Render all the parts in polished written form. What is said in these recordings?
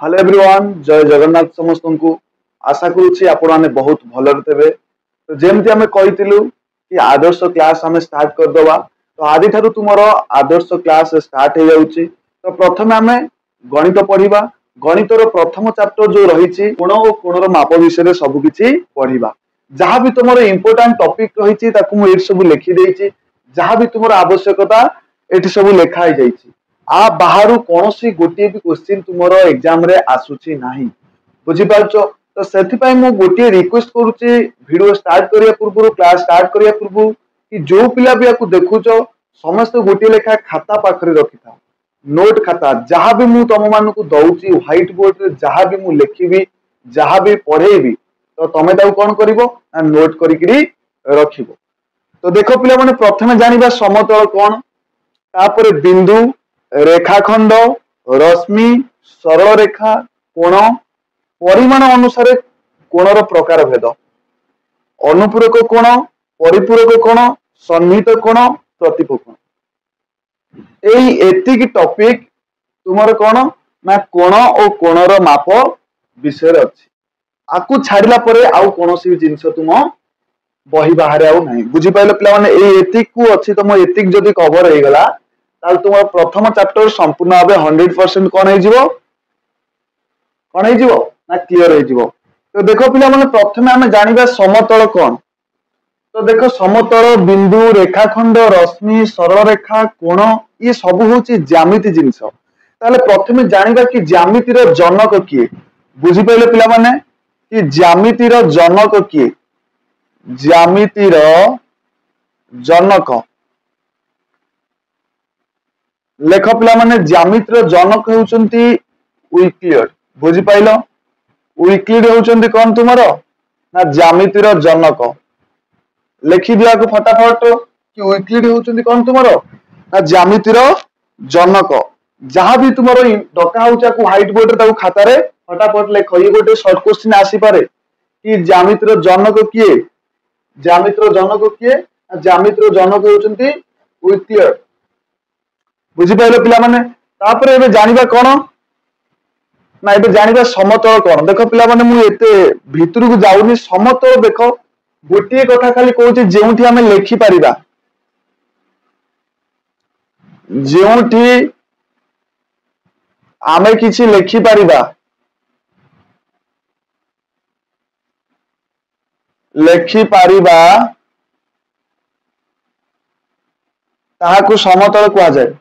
Hello everyone जय जगन्नाथ समस्त को आशा करुच्ची आपण मैंने बहुत भलरे थे। तो जमती आम कही कि आदर्श क्लास आम स्टार्ट करदे तो आज ठार तुम आदर्श क्लास स्टार्ट हो जाऊँगी। तो प्रथम आम गणित पढ़ा गणितर प्रथम चैप्टर जो रही कोण और कोणर माप विषय सबकि पढ़ा जहाँ भी तुम इम्पोर्टाट टॉपिक रही मुझे सब लिखिदे जहाँ भी तुम आवश्यकता ये सब लिखाई जाइए आ बाहर कौन सी गोटे भी क्वेश्चन तुम एग्जाम रे आसुची नाही बुझिपारछ। तो से मु गोटे रिक्वेस्ट करुच्ची वीडियो स्टार्ट करिया पूर्व क्लास स्टार्ट करिया पूर्व कि जो पिला भी आपको देखुच समस्त गोटे लेखा खाता पाखरे रखि था नोट खाता जहाँ भी मु तुम मान को दउची व्हाइट बोर्ड रे जहाँ भी मु लिखिबी जहाँ भी पढ़ेबी तो तमे ताऊ कौन करिवो ना नोट करिकरी रखिबो। तो देखो पिला माने प्रथमे जानिबा समतल कौन तापर बिंदु रेखाखंड रश्मि सरल रेखा कोण परिमाण अनुसार कोणर प्रकार भेद अनुपूरक कोण परिपूरक कोण सन्निहित कोण प्रतिपूरक कोण एई एतिक टॉपिक तुमर कोण ना कोण और कोणर माप विषय अछि आकु छाड़िला परे आउ कोनोसी जिंस तुम बही बाहर आउ नाही बुझि पाइले पिला माने एई एतिक को अछि तुम एतिक जदी कवर हे गला ताल तुम प्रथम चैप्टर संपूर्ण भाबे 100% कोन हे जिवो ना क्लियर हे जिवो। तो देखो पिला माने प्रथमे हमें जानिबा समतल कोन। तो देखो समतल बिंदु रेखाखंड रश्मि सरल रेखा कोण ये सब होची ज्यामिति जिंस ताले प्रथमे जानिबा कि ज्यामितिर जनक किए बुझि पाइले पिला माने कि ज्यामितिर जनक किए ज्यामितिर जनक लेख पिला माने ज्यामितिर जनक होउचंती यूक्लिड बुझि पाइलो यूक्लिड होउचंती कोन तुमरो ना ज्यामितिर जनक लिखि दिया को फटाफट कि यूक्लिड होउचंती कोन तुमरो ना ज्यामितिर जनक जहां भी तुमरो डका होचा को व्हाइट बोर्ड रे ताऊ खाता रे फटाफट लिख ये गोटे शॉर्ट क्वेश्चन आसी पारे कि ज्यामितिर जनक किए ज्यामितिर जनक होउचंती यूक्लिड बुझि पाइले पिला माने तापर एबे जानिबा कोन ना एबे जानिबा समतल कोन। देखो पिला माने मु एते भितर को जाउनी समतल देखो गोटे कथा खाली कहूची जेउठी हमें लिखि परिबा जेउठी आमे किछि लिखि परिबा ताहाकु समतल कुआ जाय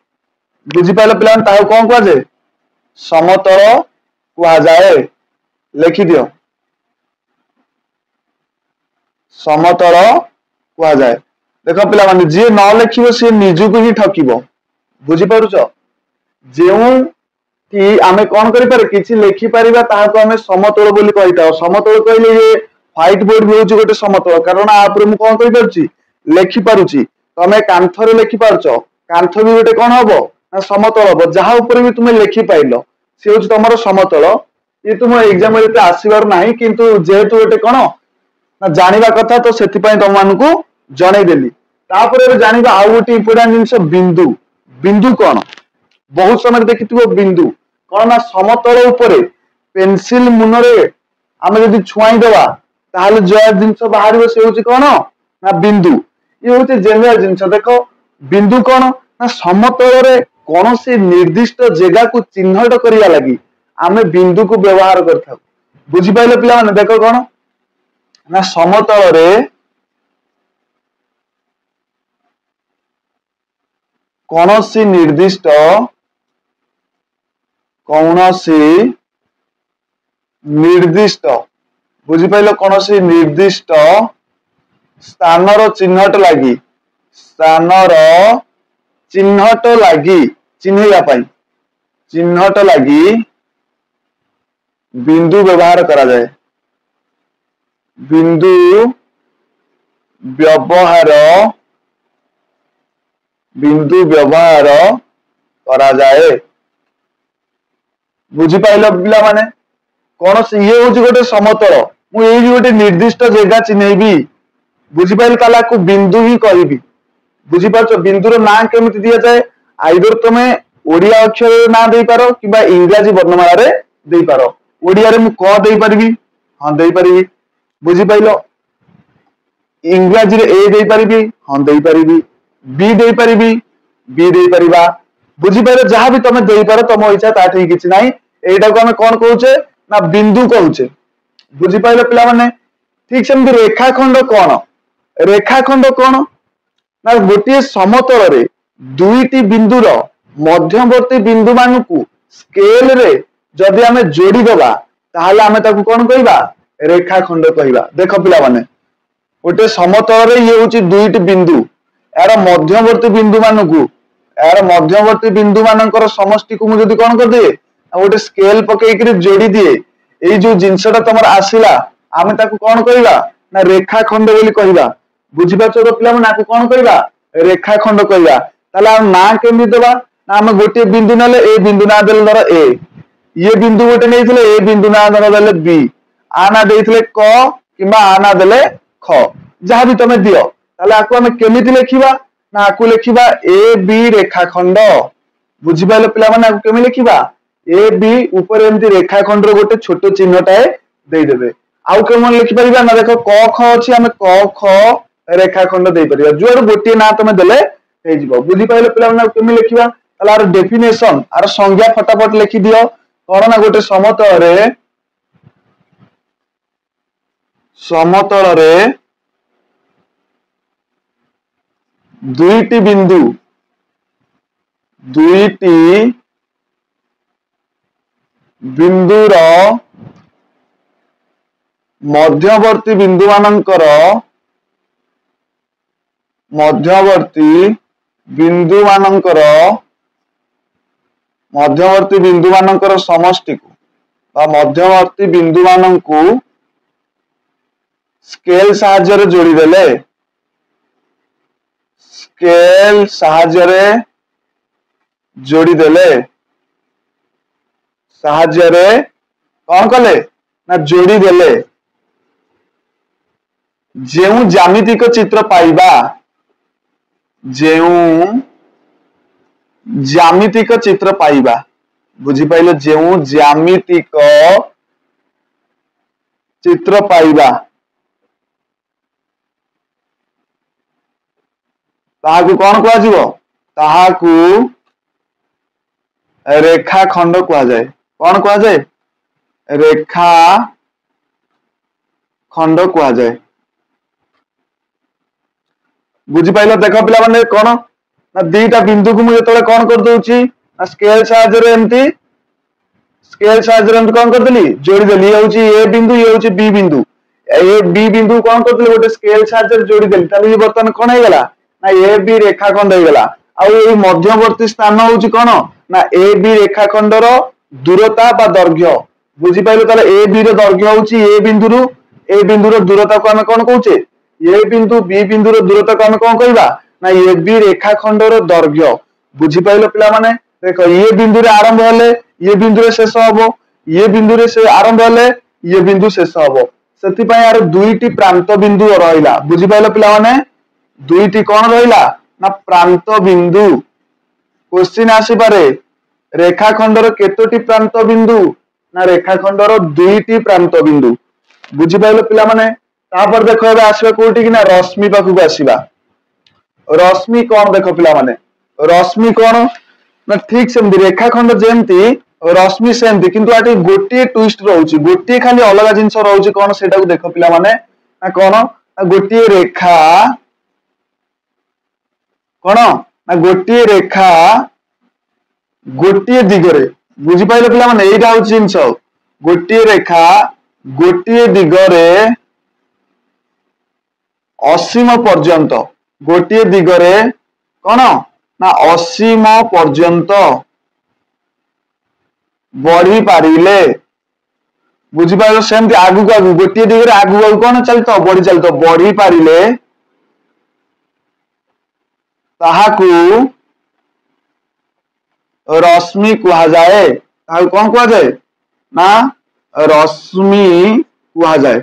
बुझि पाइले पिला ताहाकु कोन कुआ जाय समतल कुआ जाय लिखि दियो समतल कुआ जाय। देखो पिला माने जे न लिखिबो से निजुको ही ठकिबो बुझि पारुछ जेउ कि आमे कोन करि पारे किछि लिखि परिबा ताहाकु आमे समतल बोली कहिता समतल कहिले ये व्हाइट बोर्ड भी होची गोटे समतल कारण आपरे मु कोन करि पारुची लिखि पारुची तमे कांथरे लिखि पारुछ कांथ भी गोटे कोन हबो ना समतल हबो जहां ऊपर भी तुमे लिखि पाइलो से होची तमरो समतल ये तुम एग्जाम रे आसीबार नाही किंतु जेहेतु गोटे कोन ना जानिबा कथा तो सेति पय तम मानकु जणै देली। तापर रे जानिबा आ गोटे इंपोर्टेंट जिंस बिंदु बिंदु कोन बहुत समय देखिथिबो बिंदु कोन ना समतल ऊपर पेंसिल मुनरे आमे जदी छुआई देबा ताहले जो जिंस बाहरिबो से होची कोन ना बिंदु ये होची जनरल जिंस। देखो बिंदु कोन ना समतल रे कौन से निर्दिष्ट जगह को चिन्हट करिया लगी आमे बिंदु को व्यवहार करथाउ बुझि पाइले पिला माने देखो कोन ना समतल रे कौन सी निर्दिष्ट बुझि पाइले कौन सी निर्दिष्ट स्थानर चिन्हट लगी स्थानर चिन्हट लगी चिन्हैया पाई चिन्हट लगी बिंदु व्यवहार करा जाए बिंदु व्यवहार करा जाए बुझि पाइल पिला माने कौन से ये होची गोटे समतल मु एई गोटे निर्दिष्ट जगह चिन्हैबी बुझि पाइल ताला को बिंदु ही कहबी बुझी पारछो बिंदुर ना केमिति दिया जाए आइदर तमे ओडिया अक्षर ना देई पारो किबा इंग्रजी वर्णमाला रे दे पारो ओडिया रे मु क दे परिबी हां दे परिबी बुझी पाइलो इंग्रजी रे ए दे परिबी हां दे परिबी बी दे परिबी बी दे परिबा बुझी पाइलो जहां भी तमे दे पारो तम इच्छा ताठी किछि नाही एटा को हमें कोन कहूचे ना बिंदु कहूचे बुझी पाइलो पिला माने ठीक सेमति रेखाखंड कोन ना गोटे समतल रे दुईटी बिंदुर मध्यवर्ती बिंदु मानकु स्केल रे जदि आमे जोड़ी दबा ताहले आमे ताकू कोन कहिबा रेखाखंड कहिबा देखो पिला माने गोटे समतल रे ये होची दुईटी बिंदु यार मध्यवर्ती बिंदु मानकु यार मध्यवर्ती बिंदु मानकर समष्टि को मु जदि कोन कर दे गोटे स्केल पकई करी जोड़ी दिए एई जो जिंसटा तमर आसिला आमे ताकू कोन कहिबा ना रेखाखंड बोली कहिबा बुझी पाछो तो पिला माने आकू कोन कहिबा रेखाखंड कहिबा ताले हम ना केमि देबा ना हम गोटे बिंदु नले ए बिंदु ना देले धर ए ये बिंदु गोटे नेइथिले ए बिंदु ना धर देले बी आ ना देइथिले क किबा आ ना देले ख जहां भी तमे दियो ताले आकू हम केमिति लिखिबा ना आकू लिखिबा ए बी रेखाखंड बुझी पाइलो पिला माने आकू केमि लिखिबा ए बी ऊपर एमती रेखाखंड रो गोटे छोटो चिन्हटाए देई देबे आउ केमन लिखि परिबा ना देखो क ख अछि हम क ख रेखाखंड देई परिबा जोर गोटे ना तमे देले हे जिवो बुझी पाइलो पिला माने केमि लिखिबा ताला आर डेफिनेशन आर संज्ञा फटाफट लिखि दियो कोन ना गोटे समतल रे दुईटी बिंदुर मध्यवर्ती बिंदु मानकर समष्टि को बा मध्यवर्ती बिंदु मानकु स्केल साहाय्य रे जोड़ी देले कौन कले ना जोड़ी देले जेउ ज्यामितिक चित्र पाइबा बुझी पाइले जेउ ज्यामितिक चित्र पाइबा ताहाकू कौन कहा जीवो ताहाकू रेखाखंड कहा जाए कौन कहा जाए रेखाखंड कहा जाए बुझी पाइलो देखो पिला माने कोन ना दीटा बिंदु को मु जतले कोन कर दोउची ना स्केल साहाय्य रे एमती कोन कर देली जोड़ी देली ये होची ए बिंदु ये होची बी बिंदु ए बी बिंदु कोन कर देली गोटे स्केल साहाय्य रे जोड़ी देली ताले ये बर्तन कोन हे गेला ना ए बी रेखाखंड हे गेला आ ए मध्यवर्ती स्थान होची कोन ना ए बी रेखाखंड रो दूरता बा दैर्घ्य बुझी पाइलो ताले ए बी रो दैर्घ्य होची ए बिंदु रो दूरता को हम कोन कहूचे ए बिंदु बी बिंदु रो दूरता को हम कोन कहबा ना ए बी रेखाखंड रो दैर्घ्य बुझी पाइलो पिला माने देखो ये बिंदु रे आरंभ होले ये बिंदु रे शेष होबो ये बिंदु रे से आरंभ होले ये बिंदु शेष होबो सेति पय यार दुईटी प्रांत बिंदु रहिला बुझी पाइलो पिला माने दुईटी कोन रहिला ना प्रांत बिंदु क्वेश्चन आसी पारे रेखाखंड रो केतोटी प्रांत बिंदु ना रेखाखंड रो दुईटी प्रांत बिंदु बुझी पाइलो पिला माने तापर देखो एबे आसीबा कोठी कि ना रश्मि पाखु आसीबा रश्मि कोन देखो पिला माने रश्मि कोन ना ठीक सेमती रेखाखंड जेमती रश्मि सेमती किंतु आटे गोटे ट्विस्ट रहउची गोटे खाली अलग जिंस रहउची कोन सेटा को देखो पिला माने ना कोन ना गोटे रेखा कोन ना गोटे रेखा गोटे दिगरे बुझी पाइलो पिला माने एटा होची जिंस गोटे रेखा गोटे दिगरे असीम पर्यंत गोटे दिगरे कोन ना असीम पर्यंत बढ़ी पारिले बुझी पाइलो सेमती आगु गोटे दिगरे आगु कोन चलतो बढ़ी चलतो बढ़ी पारिले ताहाकू रश्मि कहा जाए ताहाकू कोन कहा जाए ना रश्मि कहा जाए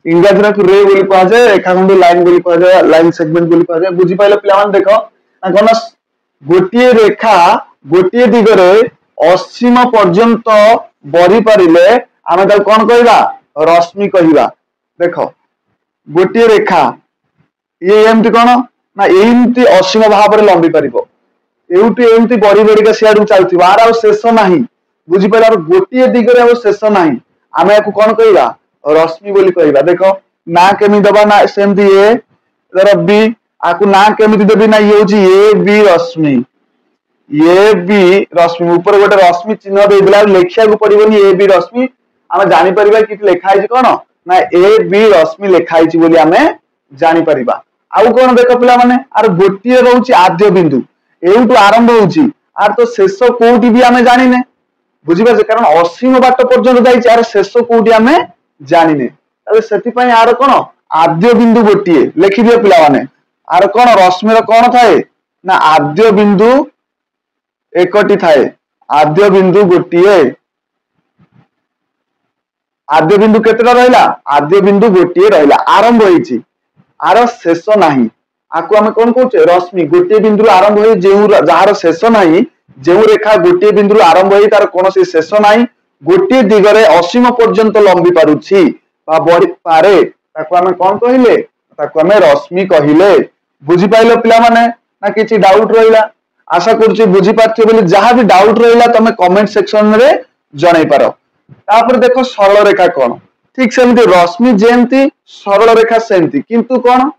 इंग्रजी रे रे बोली कहा जाए रेखाखंड लाइन बोली कहा जाए लाइन सेगमेंट बोली कहा जाए बुझी पाइले पिला मान देखो ना कोन गोटे रेखा गोटे दिगरे असीम पर्यंत बढ़ी पारिले आमे ताको कोन कहबा रश्मि कहबा। देखो गोटे रेखा ये एमती कौन ना एमती असीम भाव में लंबी पार एवटी एमती बढ़ी बढ़िका सियाड़ चलती आर आ शेष ना बुझीपार गोटे दिगरे आ शेष ना आम या कौन कहवा रश्मि बोली कहवा। देख ना केमी दबा ना सेमती ए धर बी आपको ना केमी देवी ना ये हूँ A B Rashmi A B रश्मि ऊपर गोटे रश्मि चिन्ह देला लिखा पड़ोनी ए बी रश्मि आम जापर कि लिखाई कौन ना ए बी रश्मि लिखाई बोली आम जापर। आउ कौन देख पिला माने आर गोटे रोचे आद्य बिंदु एवटू आरंभ होची आर तो शेष कोटी भी आम जाने बुझीपारे कारण असीम बाट पर्यंत जाइए आर शेष कोटी आम जाने से आर कौन आद्य बिंदु गोटे लिखिदियो पिला माने आर कौन रश्मिर कौन थाए ना आद्य बिंदु एकटी थाए आद्य बिंदु गोटे आद्य बिंदु केतेटा रहिला आद्य बिंदु गोटे रहिला आरंभ होईची आर शेष नाही आकु आमे कोन कहूचे रश्मि गोटे बिंदु आरंभ होई जेउ जहार शेष नाही जेउ रेखा गोटे बिंदु आरंभ होई तार कोनोसी शेष नाही गोटे दिगरे असीम पर्यंत लंबी पारुछि बा बढ़ी पारे ताकु आमे कोन कहिले ताकु आमे रश्मि कहिले। बुझी पाइलो पिला माने ना किछि डाउट रहिला आशा करछि बुझी पारथियो बोली जहां भी डाउट रहिला तमे कमेंट सेक्शन रे जणाई पारो। तापर देखो सरल रेखा कौन ठीक सेमती रश्मि जेमती सरल रेखा सेमती किंतु कौन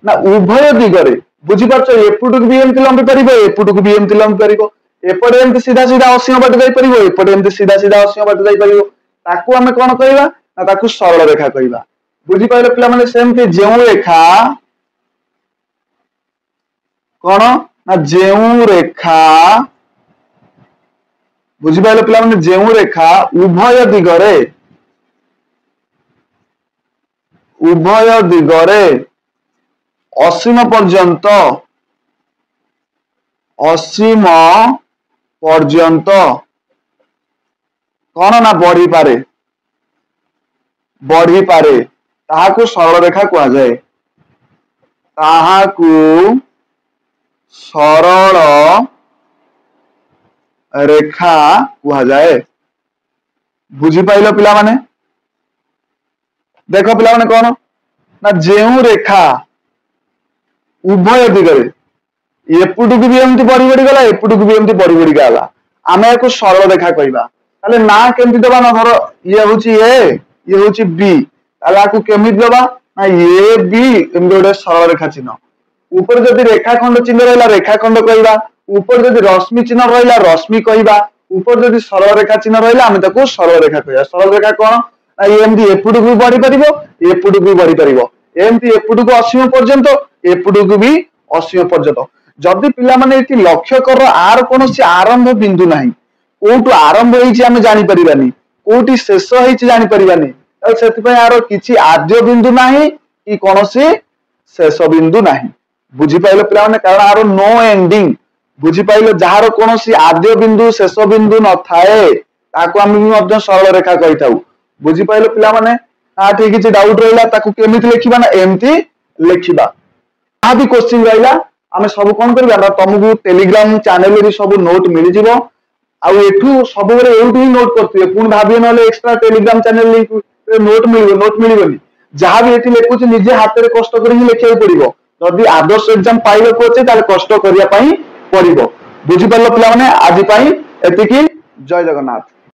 ना उभय दिगरे बुझीपार एपटू भी एमती लंबी पार एपटू भी एमती लंबी पार एपटे एमती सीधा सीधा असीम बाट जापर एपटे एमती सीधा सीधा असीम बाट जापर ताकू आमे कौन कहवा ना ताकू सरल रेखा कहवा। बुझीपार पिला माने सेमती जेउ रेखा कौन ना जेउ रेखा बुझीपार पिला माने जेउ रेखा उभय दिगरे असीम पर्यंत कौन ना बढ़ी पारे ताहाकू सरल रेखा कहा जाए ताहाकू सरल रेखा कहा जाए। बुझी पाइल पिला माने देख पिला माने कौन ना जेउ रेखा उभय दिगरे एपटू भी एमती बढ़ी बढ़ी गला एपटू भी एमती बढ़ी बढ़ी गला आम या सरल रेखा कहवा। ताले ना केमती दबा ना धर ये हूँ ये हूँ बी ताले केमी दबा ना ए बी एमती गोटे सरल रेखा चिन्ह ऊपर जदि रेखाखंड चिन्ह रहा रेखाखंड कहवा ऊपर जदि रश्मि चिन्ह रहा रश्मि कहवा ऊपर जदि सरल रेखा चिन्ह रहा आम ताको सरल रेखा कहवा। सरल रेखा कौन ना एमती एपटू भी बढ़ी पार एपटू भी बढ़ी पार एमती एपटू को असीम पर्यंत एपटू को भी असीम पर्यंत जदि पिला माने एटी लक्ष्य कर आर कौन आरंभ बिंदु नाही कोटू आरंभ होईची आमे जानि परिबानी कोटी शेष होईची जानि परिबानी सेति आर किछि आद्य बिंदु नाही कि कोनोसी शेष बिंदु नाही। बुझी पाइलो पिला माने कारण आर नो एंडिंग बुझी पाइलो जहार कोनोसी आद्य बिंदु शेष बिंदु न थाए ताको आमे भी मध्य सरल रेखा कहिताउ। बुझी पाइलो पिला माने आ ठीक किछि डाउट रहिला ताको केमिति लिखिबा ना एमती लिखिबा आ भी क्वेश्चन रहिला आमे सब कोन करबा तुमको टेलीग्राम चैनल रे सब नोट मिल जिवो आ एठू सब बेले एठू ही नोट करथिए पुन भाबियो नले extra Telegram channel link note मिलिबनी जहां भी एठी लेखुछि निजे हाथ रे कष्ट करि ही लिखिया पड़िबो जदि आदर्श एग्जाम पाइलो कोचे ताले कष्ट करिया पई पड़िबो। बुझि परलो पिला माने आजि पई एतिकी जय जगन्नाथ।